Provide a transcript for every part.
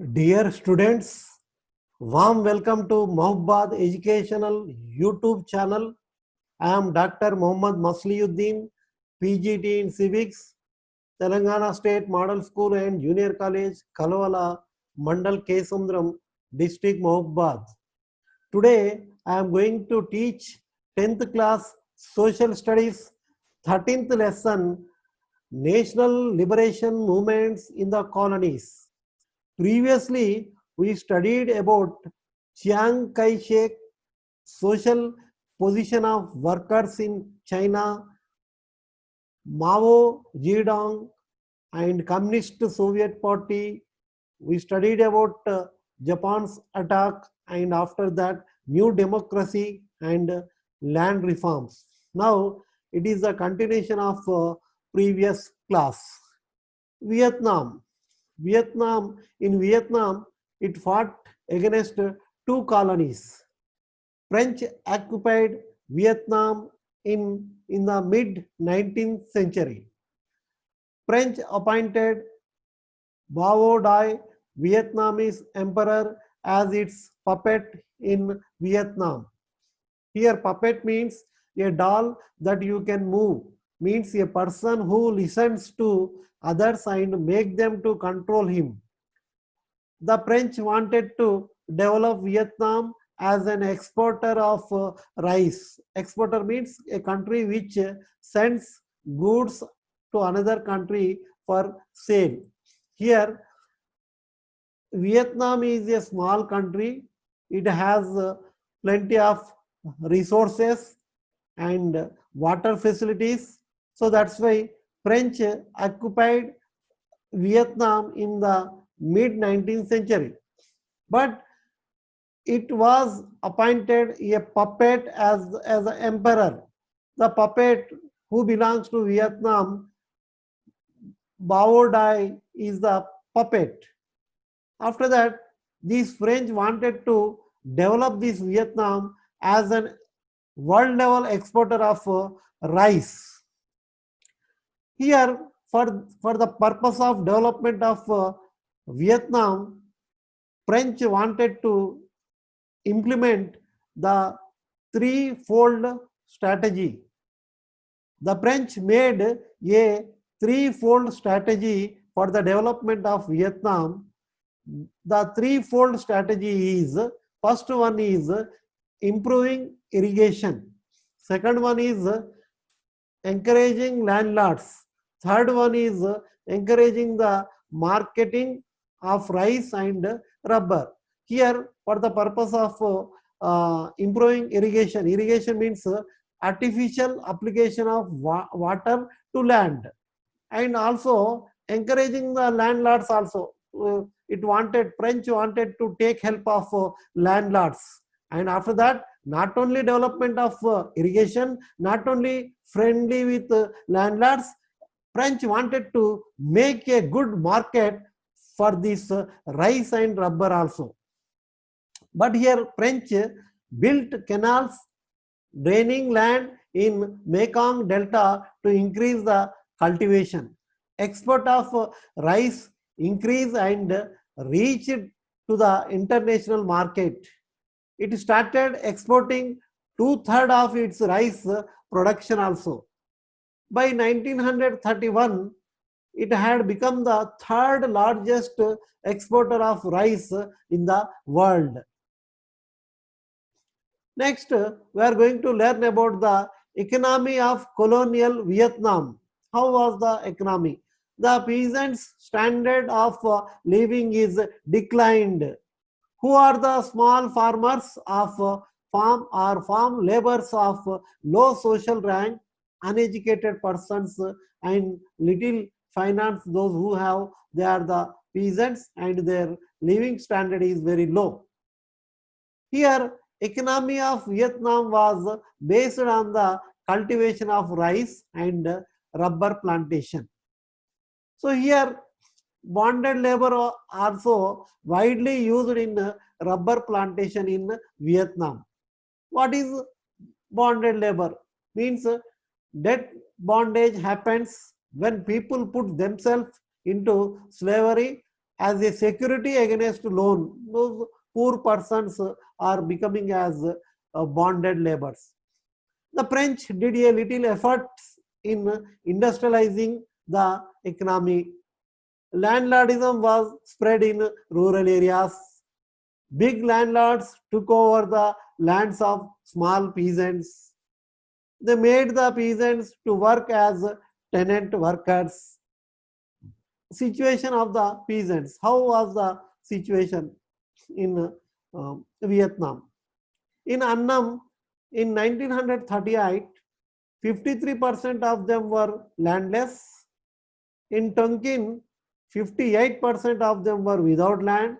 Dear students, warm welcome to Mahabad Educational YouTube channel. I am Dr. Mohammad Masliuddin, PGT in Civics, Telangana State Model School and Junior College, Kalwala, Mandal Kesundram, District Mahabad. Today, I am going to teach 10th class Social Studies, 13th lesson, National Liberation Movements in the Colonies. Previously, we studied about Chiang Kai-shek, social position of workers in China, Mao Zedong, and Communist Soviet Party. We studied about Japan's attack, and after that, new democracy and land reforms. Now, it is a continuation of previous class. Vietnam. In Vietnam, it fought against two colonies. French occupied Vietnam in the mid 19th century. French appointed Bao Dai, Vietnamese emperor, as its puppet in Vietnam. Here, puppet means a doll that you can move, means a person who listens to others and make them to control him. The French wanted to develop Vietnam as an exporter of rice. Exporter means a country which sends goods to another country for sale. Here, Vietnam is a small country. It has plenty of resources and water facilities. So that's why French occupied Vietnam in the mid 19th century. But it was appointed a puppet as an emperor. The puppet who belongs to Vietnam, Bao Dai, is the puppet. After that, these French wanted to develop this Vietnam as an world level exporter of rice. Here, for the purpose of development of Vietnam, French wanted to implement the threefold strategy. The French made a threefold strategy for the development of Vietnam. The threefold strategy is, first one is improving irrigation. Second one is encouraging landlords. Third one is encouraging the marketing of rice and rubber. Here, for the purpose of improving irrigation, irrigation means artificial application of water to land, and also encouraging the landlords also. French wanted to take help of landlords, and after that, not only development of irrigation, not only friendly with landlords, French wanted to make a good market for this rice and rubber also. But here French built canals draining land in Mekong Delta to increase the cultivation. Export of rice increased and reached to the international market. It started exporting two-thirds of its rice production also. By 1931, it had become the third largest exporter of rice in the world. Next, we are going to learn about the economy of colonial Vietnam. How was the economy? The peasants' standard of living is declined. Who are the small farmers of farm or farm laborers of low social rank, uneducated persons and little finance, those who have, they are the peasants and their living standard is very low. Here, economy of Vietnam was based on the cultivation of rice and rubber plantation. So here, bonded labor also widely used in rubber plantation in Vietnam. What is bonded labor? Means debt bondage happens when people put themselves into slavery as a security against loan. Those poor persons are becoming as bonded laborers. The French did a little effort in industrializing the economy. Landlordism was spread in rural areas. Big landlords took over the lands of small peasants. They made the peasants to work as tenant workers. Situation of the peasants. How was the situation in Vietnam? In Annam, in 1938, 53% of them were landless. In Tonkin, 58% of them were without land.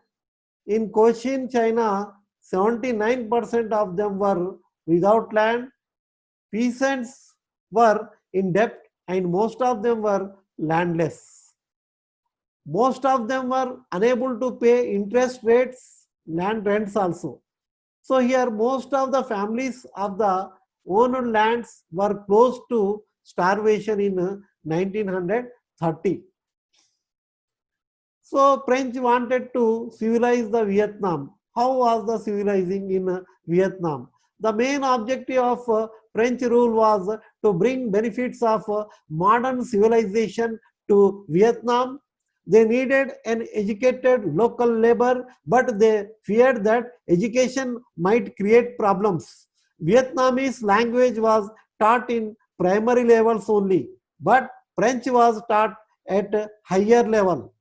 In Cochin, China, 79% of them were without land. Peasants were in debt and most of them were landless. Most of them were unable to pay interest rates, land rents also. So here most of the families of the owned lands were close to starvation in 1930. So French wanted to civilize the Vietnam. How was the civilizing in Vietnam? The main objective of French rule was to bring benefits of modern civilization to Vietnam. They needed an educated local labor, but they feared that education might create problems. Vietnamese language was taught in primary levels only, but French was taught at higher level.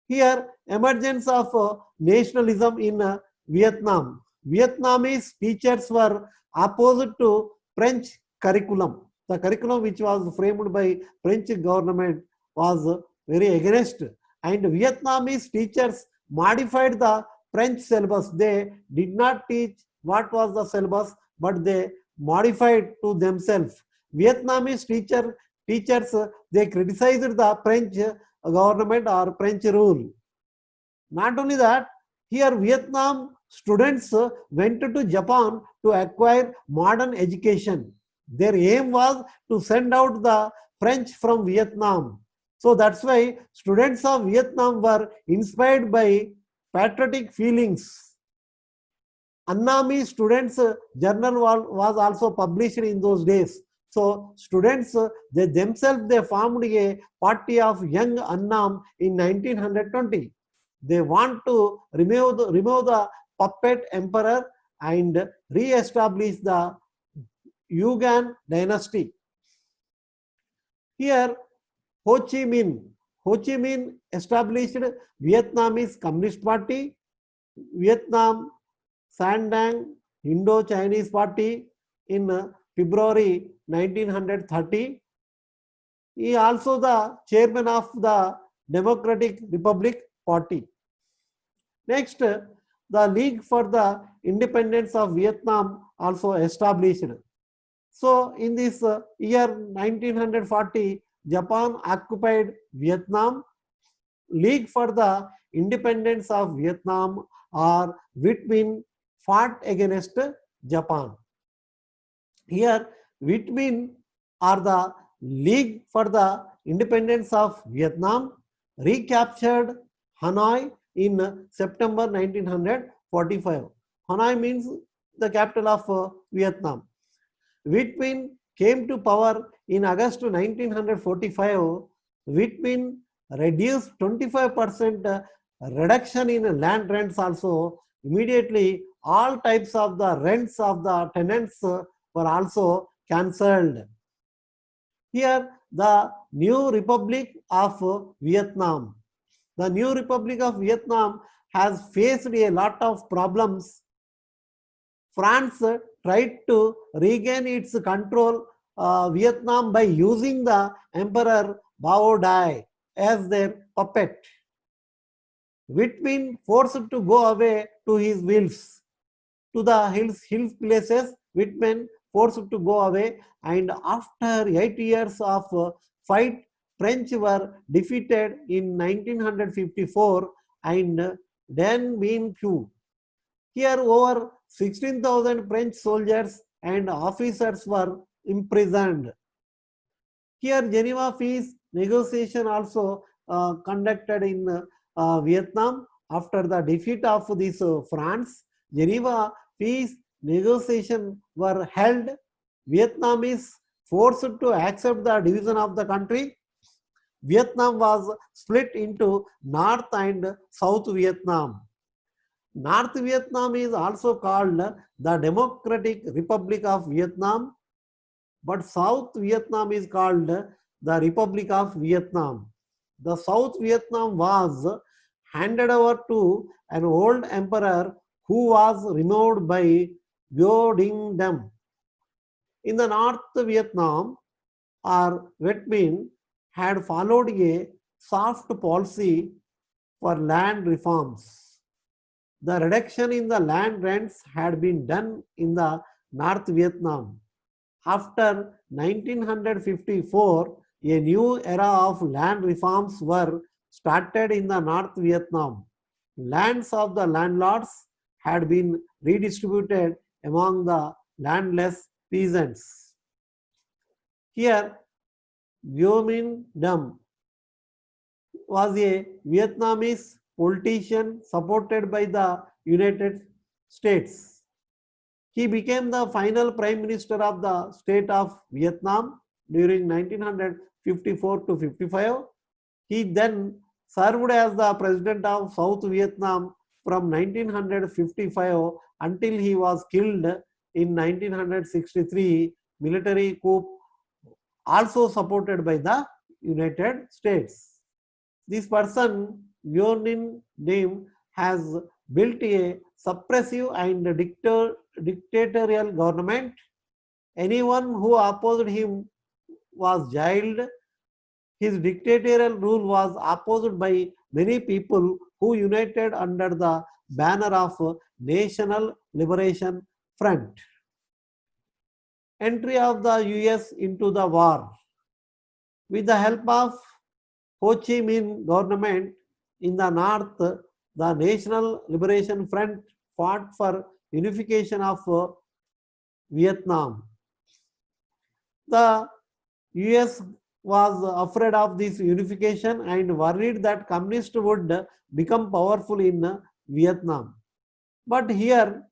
Here, emergence of nationalism in Vietnam. Vietnamese teachers were opposed to French curriculum. The curriculum which was framed by French government was very against, and Vietnamese teachers modified the French syllabus. They did not teach what was the syllabus, but they modified to themselves. Vietnamese teachers they criticized the French government or French rule. Not only that, here Vietnam students went to Japan to acquire modern education. Their aim was to send out the French from Vietnam. So that's why students of Vietnam were inspired by patriotic feelings. Annami students journal was also published in those days. So students they themselves they formed a party of young Annam in 1920. They want to remove the puppet emperor and re-establish the Yuan dynasty. Here Ho Chi Minh established Vietnamese Communist Party, Vietnam Sandang Indo-Chinese Party in February 1930. He is also the chairman of the Democratic Republic Party. Next, the League for the Independence of Vietnam also established. So in this year 1940, Japan occupied Vietnam. League for the Independence of Vietnam or Viet Minh fought against Japan. Here Viet Minh or the League for the Independence of Vietnam recaptured Hanoi in September 1945. Hanoi means the capital of Vietnam. Viet Minh came to power in August 1945. Viet Minh reduced 25% reduction in land rents also. Immediately all types of the rents of the tenants were also cancelled. Here the new Republic of Vietnam. The new Republic of Vietnam has faced a lot of problems. France tried to regain its control Vietnam by using the Emperor Bao Dai as their puppet. Viet Minh forced to go away to his wills. To the hill places, Viet Minh forced to go away, and after 8 years of fight, French were defeated in 1954 and Dien Bien Phu. Here over 16,000 French soldiers and officers were imprisoned. Here Geneva Peace negotiation also conducted in Vietnam. After the defeat of this France, Geneva peace negotiations were held. Vietnam is forced to accept the division of the country. Vietnam was split into North and South Vietnam. North Vietnam is also called the Democratic Republic of Vietnam, but South Vietnam is called the Republic of Vietnam. The South Vietnam was handed over to an old emperor who was removed by Ngo Dinh Diem. In the North Vietnam, or Viet Minh had followed a soft policy for land reforms. The reduction in the land rents had been done in the North Vietnam. After 1954, a new era of land reforms were started in the North Vietnam. Lands of the landlords had been redistributed among the landless peasants. Here, Ngo Minh Diem was a Vietnamese politician supported by the United States. He became the final prime minister of the state of Vietnam during 1954 to 55. He then served as the president of South Vietnam from 1955 until he was killed in 1963 military coup, also supported by the United States. This person, Ngo Dinh Diem, has built a suppressive and dictatorial government. Anyone who opposed him was jailed. His dictatorial rule was opposed by many people who united under the banner of National Liberation Front. Entry of the US into the war. With the help of Ho Chi Minh government in the north, the National Liberation Front fought for unification of Vietnam. The US was afraid of this unification and worried that communists would become powerful in Vietnam. But here,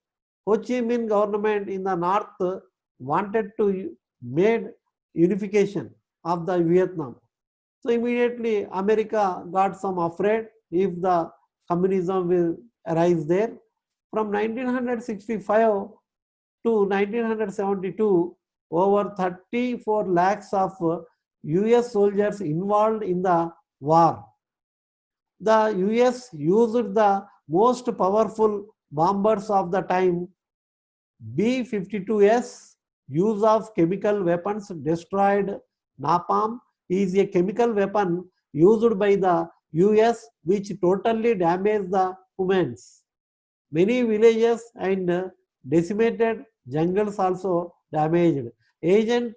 Ho Chi Minh government in the north wanted to make unification of the Vietnam. So immediately America got some afraid if the communism will arise there. From 1965 to 1972, over 34 lakhs of US soldiers involved in the war. The US used the most powerful bombers of the time. B-52S, use of chemical weapons, destroyed. Napalm is a chemical weapon used by the US which totally damaged the humans. Many villages and decimated jungles also damaged. Agent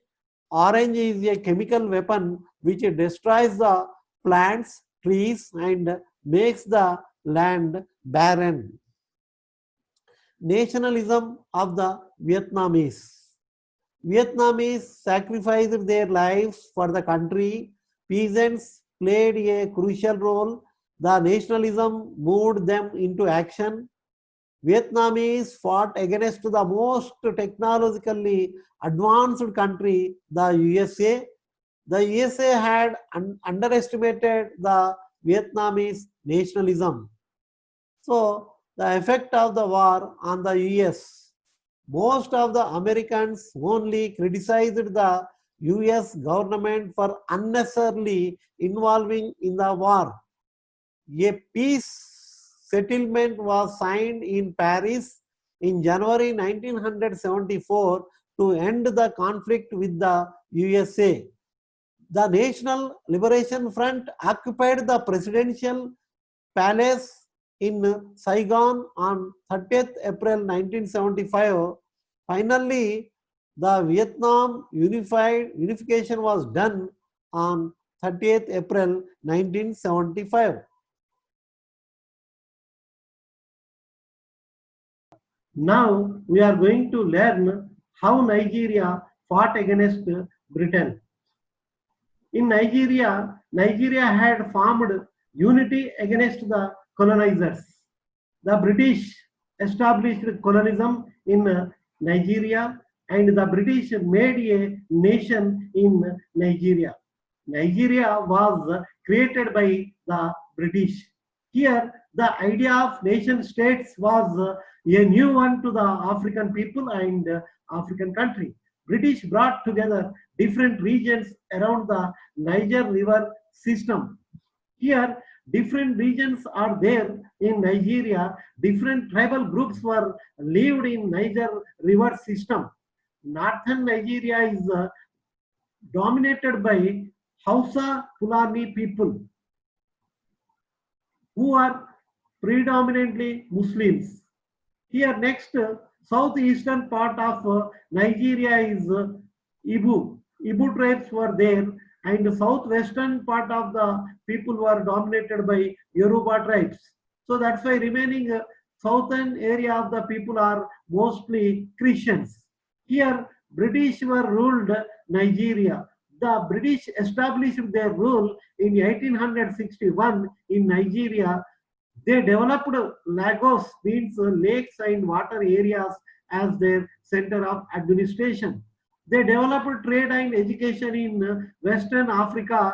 Orange is a chemical weapon which destroys the plants, trees and makes the land barren. Nationalism of the Vietnamese. Vietnamese sacrificed their lives for the country. Peasants played a crucial role. The nationalism moved them into action. Vietnamese fought against the most technologically advanced country, the USA. The USA had underestimated the Vietnamese nationalism. So, the effect of the war on the US. Most of the Americans only criticized the US government for unnecessarily involving in the war. A peace settlement was signed in Paris in January 1974 to end the conflict with the USA. The National Liberation Front occupied the presidential palace in Saigon on 30th April 1975. Finally, the Vietnam unification was done on 30th April 1975. Now we are going to learn how Nigeria fought against Britain. In Nigeria, Nigeria had formed unity against the colonizers. The British established colonialism in Nigeria, and the British made a nation in Nigeria. Nigeria was created by the British. Here, the idea of nation states was a new one to the African people and African country. British brought together different regions around the Niger River system. Here, different regions are there in Nigeria. Different tribal groups were lived in Niger River system. Northern Nigeria is dominated by Hausa Fulani people who are predominantly Muslims. Here next, southeastern part of Nigeria is Ibu. Ibu tribes were there, and the southwestern part of the people were dominated by Yoruba tribes. So that's why remaining southern area of the people are mostly Christians. Here, British were ruled Nigeria. The British established their rule in 1861 in Nigeria. They developed Lagos, means lakes and water areas, as their center of administration. They developed trade and education in Western Africa.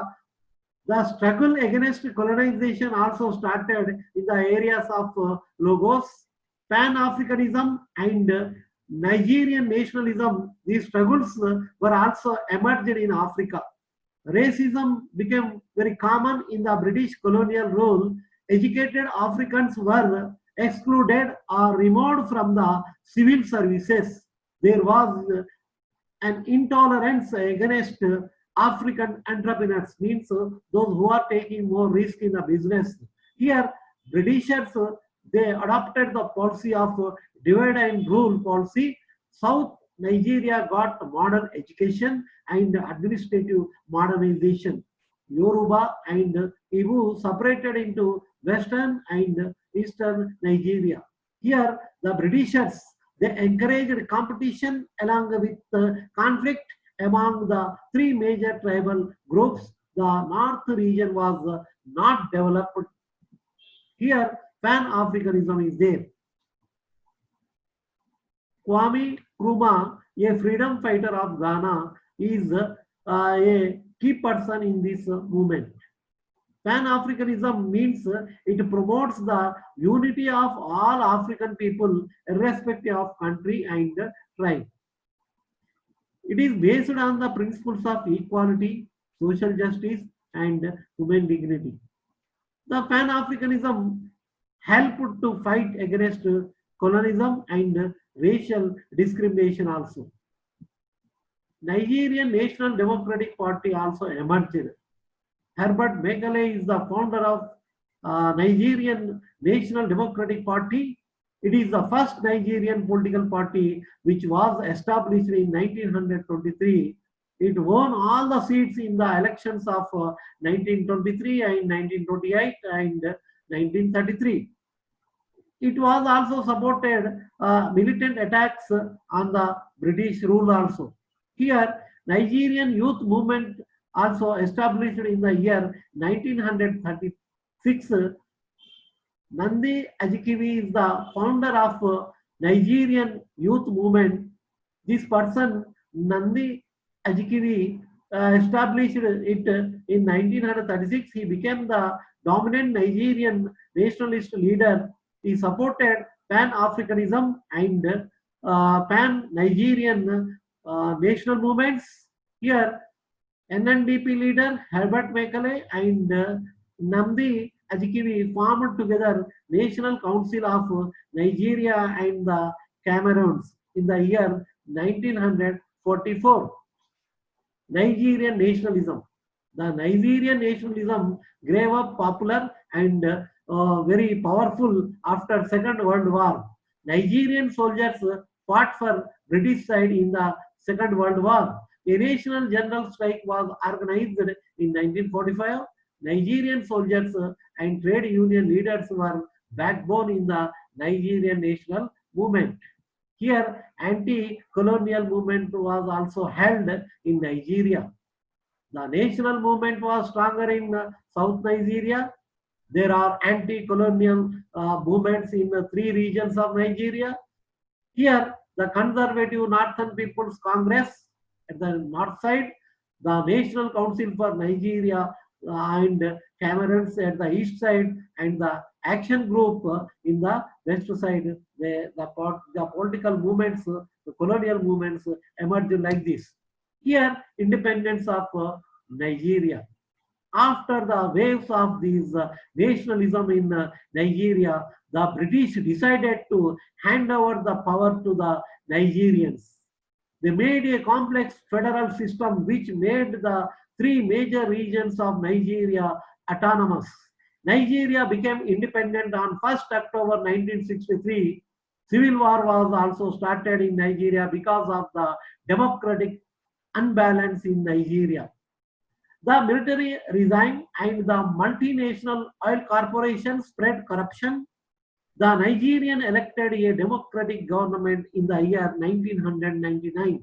The struggle against colonization also started in the areas of Lagos, Pan-Africanism and Nigerian nationalism. These struggles were also emerged in Africa. Racism became very common in the British colonial rule. Educated Africans were excluded or removed from the civil services. There was an intolerance against African entrepreneurs, means those who are taking more risk in the business. Here, Britishers, they adopted the policy of divide and rule policy. South Nigeria got modern education and administrative modernization. Yoruba and Ibu separated into Western and Eastern Nigeria. Here, the Britishers, they encouraged competition along with conflict among the three major tribal groups. The North region was not developed. Here, Pan-Africanism is there. Kwame Nkrumah, a freedom fighter of Ghana, is a key person in this movement. Pan-Africanism means it promotes the unity of all African people irrespective of country and tribe. It is based on the principles of equality, social justice, and human dignity. The Pan-Africanism helped to fight against colonialism and racial discrimination also. Nigerian National Democratic Party also emerged. Herbert Mengele is the founder of Nigerian National Democratic Party. It is the first Nigerian political party which was established in 1923. It won all the seats in the elections of 1923 and 1928 and 1933. It was also supported militant attacks on the British rule also. Here, Nigerian youth movement also established in the year 1936. Nandi Azikiwe is the founder of Nigerian youth movement. This person, Nandi Azikiwe, established it in 1936. He became the dominant Nigerian nationalist leader. He supported Pan-Africanism and Pan-Nigerian national movements. Here, NNDP leader Herbert Mengele and Nandi Azikiwe formed together National Council of Nigeria and the Cameroons in the year 1944. Nigerian nationalism. The Nigerian nationalism grew up popular and very powerful after Second World War. Nigerian soldiers fought for British side in the Second World War. A national general strike was organized in 1945. Nigerian soldiers and trade union leaders were backbone in the Nigerian national movement. Here, anti-colonial movement was also held in Nigeria. The national movement was stronger in South Nigeria. There are anti-colonial movements in the three regions of Nigeria. Here, the Conservative Northern People's Congress at the north side, the National Council for Nigeria and Cameroons at the east side, and the Action Group in the west side. The political movements, the colonial movements emerged like this. Here, independence of Nigeria. After the waves of these nationalism in Nigeria, the British decided to hand over the power to the Nigerians. They made a complex federal system which made the three major regions of Nigeria autonomous. Nigeria became independent on 1st October 1963. Civil war was also started in Nigeria because of the democratic unbalance in Nigeria. The military resigned and the multinational oil corporations spread corruption. The Nigerian elected a democratic government in the year 1999.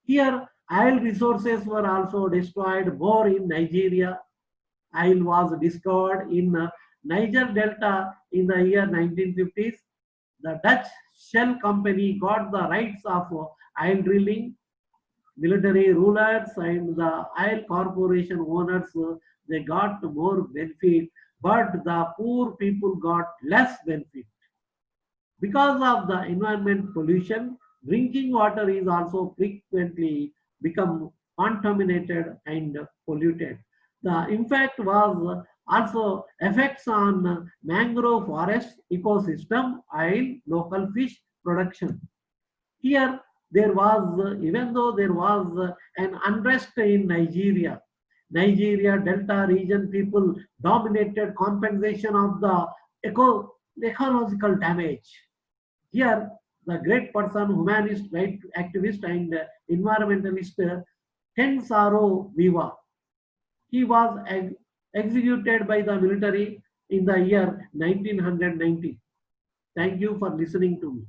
Here, oil resources were also destroyed more in Nigeria. Oil was discovered in Niger Delta in the year 1950s. The Dutch Shell Company got the rights of oil drilling. Military rulers and the oil corporation owners, they got more benefit, but the poor people got less benefit. Because of the environment pollution, drinking water is also frequently become contaminated and polluted. The impact was also effects on mangrove forest ecosystem, oil, local fish production. Here, there was, even though there was an unrest in Nigeria, Nigeria Delta region people dominated compensation of the ecological damage. Here, the great person, humanist, right activist, and environmentalist Ken Saro Wiwa, he was executed by the military in the year 1990. Thank you for listening to me.